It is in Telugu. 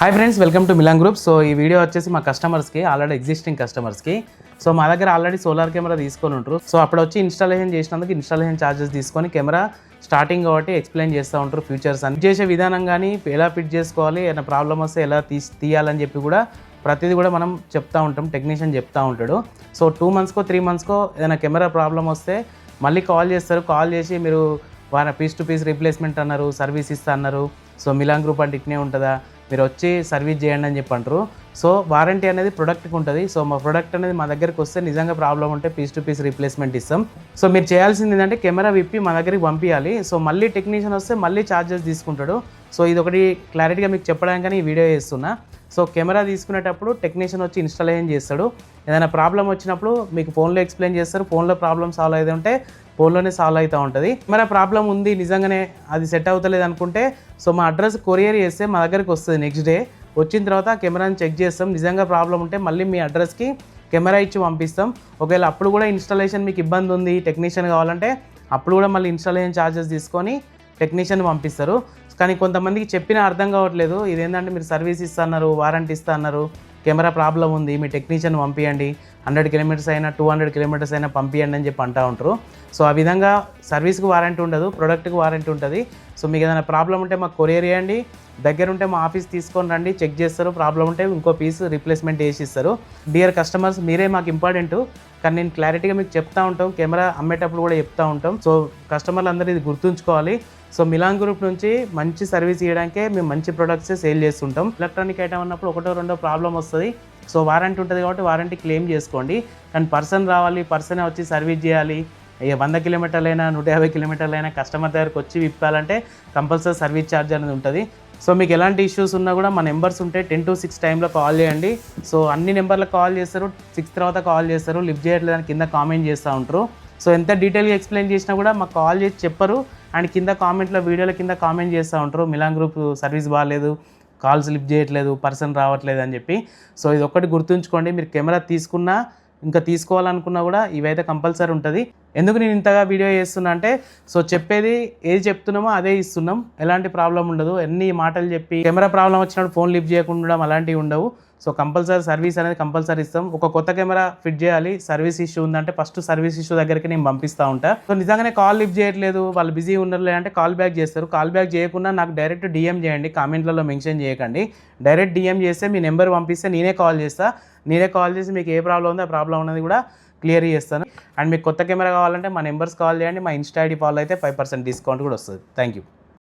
Hi friends, welcome to Milan group. So ఈ వీడియో వచ్చేసి మా కస్టమర్స్కి, ఆల్రెడీ ఎగ్జిస్టింగ్ కస్టమర్స్కి. సో మా దగ్గర ఆల్రెడీ సోలార్ కెమెరా తీసుకొని ఉంటారు. సో అప్పుడు వచ్చి ఇన్స్టాలేషన్ చేసినందుకు ఇన్స్టాలేషన్ ఛార్జెస్ తీసుకొని కెమెరా స్టార్టింగ్ కాబట్టి ఎక్స్ప్లెయిన్ చేస్తూ ఉంటారు ఫీచర్స్ అని. చేసే విధానం కానీ ఎలా ఫిట్ చేసుకోవాలి, ఏదైనా ప్రాబ్లమ్ వస్తే ఎలా తీయాలని చెప్పి కూడా ప్రతిదీ కూడా మనం చెప్తూ ఉంటాం, టెక్నీషియన్ చెప్తూ ఉంటాడు. సో 2 monthsకో 3 monthsకో ఏదైనా కెమెరా ప్రాబ్లం వస్తే మళ్ళీ కాల్ చేస్తారు. కాల్ చేసి మీరు పీస్ టు పీస్ రీప్లేస్మెంట్ అన్నారు, సర్వీస్ ఇస్తా అన్నారు. సో మిలాన్ గ్రూప్ అంటే ఇట్నే ఉంటుందా, మీరు వచ్చి సర్వీస్ చేయండి అని చెప్పి అంటారు. సో వారంటీ అనేది ప్రొడక్ట్కి ఉంటుంది. సో మా ప్రొడక్ట్ అనేది మా దగ్గరికి వస్తే నిజంగా ప్రాబ్లం ఉంటే పీస్ టు పీస్ రీప్లేస్మెంట్ ఇస్తాం. సో మీరు చేయాల్సింది ఏంటంటే కెమెరా విప్పి మా దగ్గరికి పంపించాలి. సో మళ్ళీ టెక్నీషియన్ వస్తే మళ్ళీ ఛార్జెస్ తీసుకుంటాడు. సో ఇది ఒకటి క్లారిటీగా మీకు చెప్పడానికని ఈ వీడియో చేస్తున్నా. సో కెమెరా తీసుకునేటప్పుడు టెక్నీషియన్ వచ్చి ఇన్స్టాలేషన్ చేస్తాడు. ఏదైనా ప్రాబ్లం వచ్చినప్పుడు మీకు ఫోన్లో ఎక్స్ప్లెయిన్ చేస్తారు. ఫోన్లో ప్రాబ్లం సాల్వ్ అయితే ఉంటే ఫోన్లోనే సాల్వ్ అవుతూ ఉంటుంది. కెమెరా ప్రాబ్లం ఉంది, నిజంగానే అది సెట్ అవుతలేదు అనుకుంటే సో మా అడ్రస్ కొరియర్ చేస్తే మా దగ్గరికి వస్తుంది. నెక్స్ట్ డే వచ్చిన తర్వాత కెమెరాని చెక్ చేస్తాం. నిజంగా ప్రాబ్లం ఉంటే మళ్ళీ మీ అడ్రస్కి కెమెరా ఇచ్చి పంపిస్తాం. ఒకవేళ అప్పుడు కూడా ఇన్స్టాలేషన్ మీకు ఇబ్బంది ఉంది, టెక్నీషియన్ కావాలంటే అప్పుడు కూడా మళ్ళీ ఇన్స్టాలేషన్ ఛార్జెస్ తీసుకొని టెక్నీషియన్ పంపిస్తారు. కానీ కొంతమందికి చెప్పినా అర్థం కావట్లేదు. ఇదేంటంటే మీరు సర్వీస్ ఇస్తా అన్నారు, వారంటీ ఇస్తా అన్నారు, కెమెరా ప్రాబ్లం ఉంది, మీ టెక్నీషియన్ పంపించండి, 100 kilometers అయినా 200 kilometers అయినా పంపించండి అని చెప్పి అంటూ ఉంటారు. సో ఆ విధంగా సర్వీస్కి వారంటీ ఉండదు, ప్రొడక్ట్కి వారంటీ ఉంటుంది. సో మీకు ఏదైనా ప్రాబ్లం ఉంటే మాకు కొరియర్ చేయండి, దగ్గర ఉంటే మా ఆఫీస్ తీసుకొని రండి, చెక్ చేస్తారు. ప్రాబ్లం ఉంటే ఇంకో పీస్ రీప్లేస్మెంట్ చేసి ఇస్తారు. డియర్ కస్టమర్స్, మీరే మాకు ఇంపార్టెంట్. కానీ నేను క్లారిటీగా మీకు చెప్తా ఉంటాం, కెమెరా అమ్మేటప్పుడు కూడా చెప్తూ ఉంటాం. సో కస్టమర్లు అందరూ ఇది గుర్తుంచుకోవాలి. సో మిలాన్ గ్రూప్ నుంచి మంచి సర్వీస్ ఇవ్వడానికే మేము మంచి ప్రొడక్ట్స్ సేల్ చేస్తుంటాం. ఎలక్ట్రానిక్ ఐటమ్ అన్నప్పుడు ఒకటో రెండో ప్రాబ్లం వస్తుంది. సో వారంటీ ఉంటుంది కాబట్టి వారంటీ క్లెయిమ్ చేసుకోండి. కానీ పర్సన్ రావాలి, పర్సనే వచ్చి సర్వీస్ చేయాలి. 100 kilometerలైనా 150 kilometerలైనా కస్టమర్ దగ్గరకు వచ్చి విప్పాలంటే కంపల్సరీ సర్వీస్ ఛార్జ్ అనేది ఉంటుంది. సో మీకు ఎలాంటి ఇష్యూస్ ఉన్నా కూడా మా నెంబర్స్ ఉంటే 10 to 6 టైంలో కాల్ చేయండి. సో అన్ని నెంబర్లకు కాల్ చేస్తారు, 6 తర్వాత కాల్ చేస్తారు. లిఫ్ట్ చేయట్లేదని కింద కామెంట్ చేస్తూ ఉంటారు. సో ఎంత డీటెయిల్గా ఎక్స్ప్లెయిన్ చేసినా కూడా మాకు కాల్ చేసి చెప్పరు. అండ్ కింద కామెంట్లో, వీడియోల కింద కామెంట్ చేస్తూ ఉంటారు, మిలాన్ గ్రూప్ సర్వీస్ బాగాలేదు, కాల్స్ లిఫ్ట్ చేయట్లేదు, పర్సన్ రావట్లేదు అని చెప్పి. సో ఇది ఒక్కటి గుర్తుంచుకోండి. మీరు కెమెరా తీసుకున్నా ఇంకా తీసుకోవాలనుకున్నా కూడా ఇవైతే కంపల్సరీ ఉంటుంది. ఎందుకు నేను ఇంతగా వీడియో చేస్తున్నా అంటే సో చెప్పేది ఏది చెప్తున్నామో అదే ఇస్తున్నాం. ఎలాంటి ప్రాబ్లం ఉండదు. ఎన్ని మాటలు చెప్పి కెమెరా ప్రాబ్లం వచ్చినప్పుడు ఫోన్ లిఫ్ట్ చేయకుండా ఉండడం అలాంటివి ఉండవు. సో కంపల్సరీ సర్వీస్ అనేది కంపల్సరీ ఇస్తాం. ఒక కొత్త కెమెరా ఫిట్ చేయాలి, సర్వీస్ ఇష్యూ ఉందంటే ఫస్ట్ సర్వీస్ ఇష్యూ దగ్గరికి నేను పంపిస్తూ ఉంటా. సో నిజంగానే కాల్ లిఫ్ట్ చేయట్లేదు, వాళ్ళు బిజీ ఉండరు అంటే కాల్ బ్యాక్ చేస్తారు. కాల్ బ్యాక్ చేయకుండా నాకు డైరెక్ట్ DM చేయండి, కామెంట్లలో మెన్షన్ చేయకండి. డైరెక్ట్ DM చేస్తే మీ నెంబర్ పంపిస్తే నేనే కాల్ చేస్తా. నేనే కాల్ చేసి మీకు ఏ ప్రాబ్లం ఉందో ఆ ప్రాబ్లం అనేది కూడా క్లియర్ చేస్తాను. అండ్ మీకు కొత్త కెమెరా కావాలంటే మా నెంబర్స్ కాల్ చేయండి. మా ఇన్స్టా ID ఫాలో అయితే 5% డిస్కౌంట్ కూడా వస్తుంది. Thank you.